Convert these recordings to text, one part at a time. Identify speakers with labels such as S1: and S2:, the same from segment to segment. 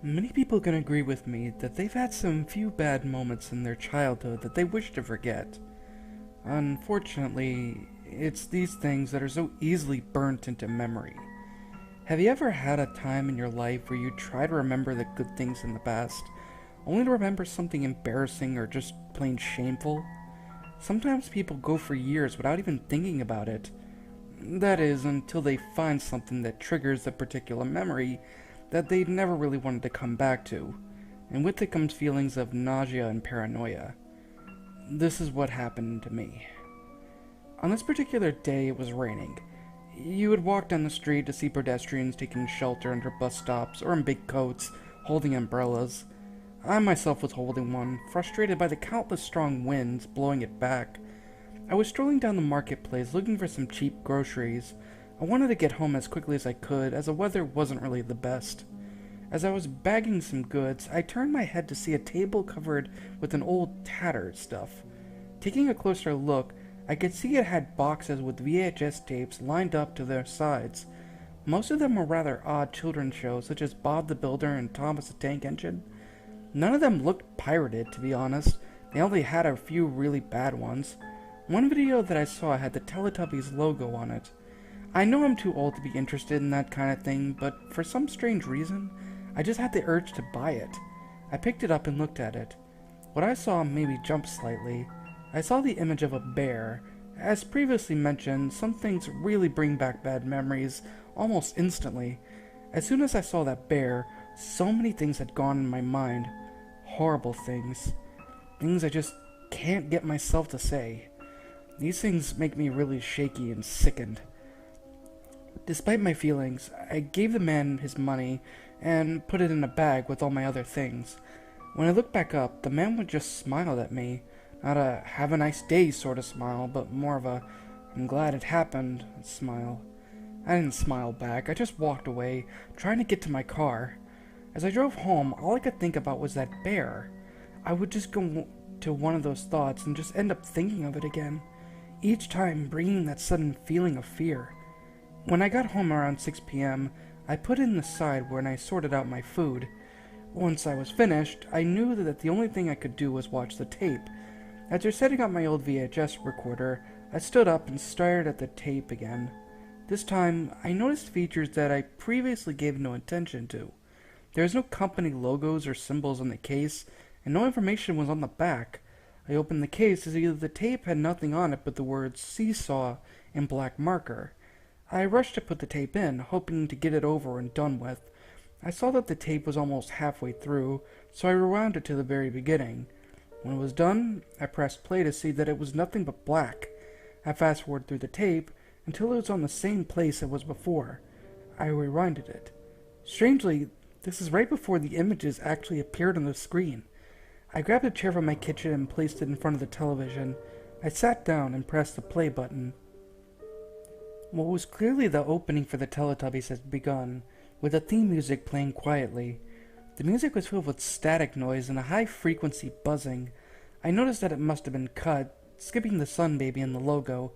S1: Many people can agree with me that they've had some few bad moments in their childhood that they wish to forget. Unfortunately, it's these things that are so easily burnt into memory. Have you ever had a time in your life where you try to remember the good things in the past, only to remember something embarrassing or just plain shameful? Sometimes people go for years without even thinking about it. That is, until they find something that triggers a particular memory that they never really wanted to come back to, and with it comes feelings of nausea and paranoia. This is what happened to me. On this particular day, it was raining. You would walk down the street to see pedestrians taking shelter under bus stops or in big coats, holding umbrellas. I myself was holding one, frustrated by the countless strong winds blowing it back. I was strolling down the marketplace looking for some cheap groceries. I wanted to get home as quickly as I could, as the weather wasn't really the best. As I was bagging some goods, I turned my head to see a table covered with an old tattered stuff. Taking a closer look, I could see it had boxes with VHS tapes lined up to their sides. Most of them were rather odd children's shows, such as Bob the Builder and Thomas the Tank Engine. None of them looked pirated, to be honest. They only had a few really bad ones. One video that I saw had the Teletubbies logo on it. I know I'm too old to be interested in that kind of thing, but for some strange reason, I just had the urge to buy it. I picked it up and looked at it. What I saw made me jump slightly. I saw the image of a bear. As previously mentioned, some things really bring back bad memories almost instantly. As soon as I saw that bear, so many things had gone in my mind. Horrible things. Things I just can't get myself to say. These things make me really shaky and sickened. Despite my feelings, I gave the man his money and put it in a bag with all my other things. When I looked back up, the man would just smile at me. Not a have a nice day sort of smile, but more of a I'm glad it happened smile. I didn't smile back, I just walked away, trying to get to my car. As I drove home, all I could think about was that bear. I would just go to one of those thoughts and just end up thinking of it again, each time bringing that sudden feeling of fear. When I got home around 6 p.m., I put it in the side when I sorted out my food. Once I was finished, I knew that the only thing I could do was watch the tape. After setting up my old VHS recorder, I stood up and stared at the tape again. This time, I noticed features that I previously gave no attention to. There was no company logos or symbols on the case, and no information was on the back. I opened the case to see that the tape had nothing on it but the words seesaw in black marker. I rushed to put the tape in, hoping to get it over and done with. I saw that the tape was almost halfway through, so I rewound it to the very beginning. When it was done, I pressed play to see that it was nothing but black. I fast-forwarded through the tape until it was on the same place it was before. I rewinded it. Strangely, this is right before the images actually appeared on the screen. I grabbed a chair from my kitchen and placed it in front of the television. I sat down and pressed the play button. What was clearly the opening for the Teletubbies had begun, with the theme music playing quietly. The music was filled with static noise and a high-frequency buzzing. I noticed that it must have been cut, skipping the sun baby and the logo.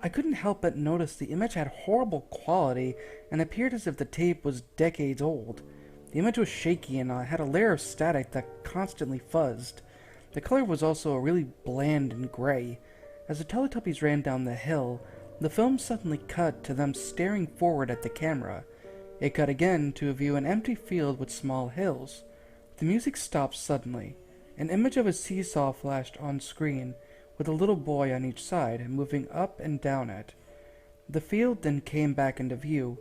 S1: I couldn't help but notice the image had horrible quality and appeared as if the tape was decades old. The image was shaky and had a layer of static that constantly fuzzed. The color was also really bland and gray. As the Teletubbies ran down the hill, the film suddenly cut to them staring forward at the camera. It cut again to view an empty field with small hills. The music stopped suddenly. An image of a seesaw flashed on screen, with a little boy on each side, moving up and down it. The field then came back into view.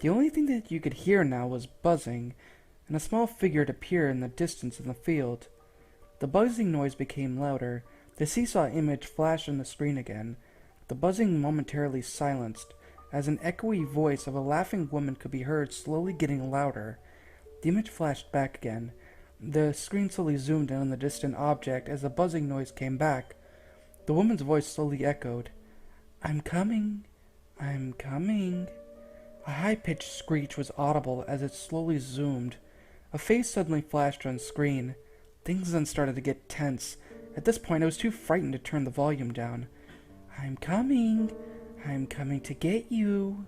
S1: The only thing that you could hear now was buzzing, and a small figure appeared in the distance in the field. The buzzing noise became louder. The seesaw image flashed on the screen again. The buzzing momentarily silenced, as an echoey voice of a laughing woman could be heard slowly getting louder. The image flashed back again. The screen slowly zoomed in on the distant object as the buzzing noise came back. The woman's voice slowly echoed. "I'm coming. I'm coming." A high-pitched screech was audible as it slowly zoomed. A face suddenly flashed on screen. Things then started to get tense. At this point, I was too frightened to turn the volume down. "I'm coming. I'm coming to get you."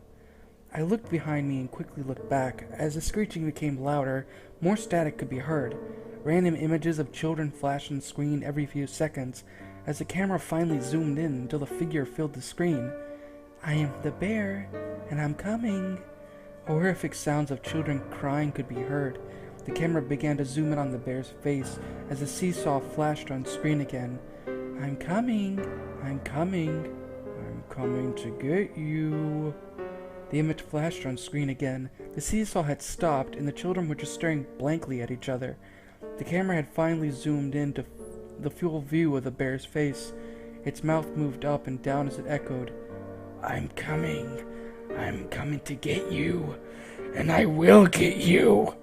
S1: I looked behind me and quickly looked back. As the screeching became louder, more static could be heard. Random images of children flashed on the screen every few seconds as the camera finally zoomed in until the figure filled the screen. "I am the bear, and I'm coming." Horrific sounds of children crying could be heard. The camera began to zoom in on the bear's face as the seesaw flashed on screen again. "I'm coming, I'm coming, I'm coming to get you." The image flashed on screen again. The seesaw had stopped, and the children were just staring blankly at each other. The camera had finally zoomed in to the full view of the bear's face. Its mouth moved up and down as it echoed, I'm coming to get you, and I will get you."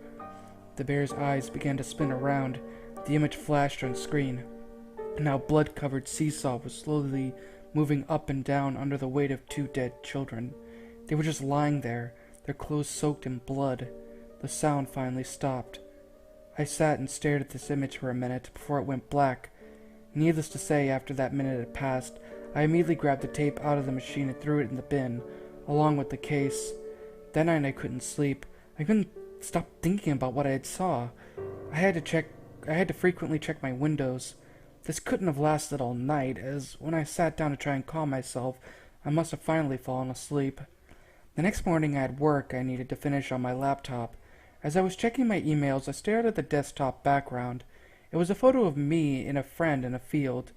S1: The bear's eyes began to spin around. The image flashed on screen. Now blood-covered seesaw was slowly moving up and down under the weight of two dead children. They were just lying there, their clothes soaked in blood. The sound finally stopped. I sat and stared at this image for a minute before it went black. Needless to say, after that minute had passed, I immediately grabbed the tape out of the machine and threw it in the bin, along with the case. That night I couldn't sleep. I couldn't stop thinking about what I had saw. I had to frequently check my windows. This couldn't have lasted all night, as when I sat down to try and calm myself, I must have finally fallen asleep. The next morning I had work I needed to finish on my laptop. As I was checking my emails, I stared at the desktop background. It was a photo of me and a friend in a field.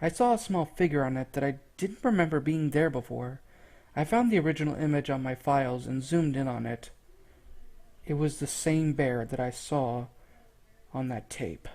S1: I saw a small figure on it that I didn't remember being there before. I found the original image on my files and zoomed in on it. It was the same bear that I saw on that tape.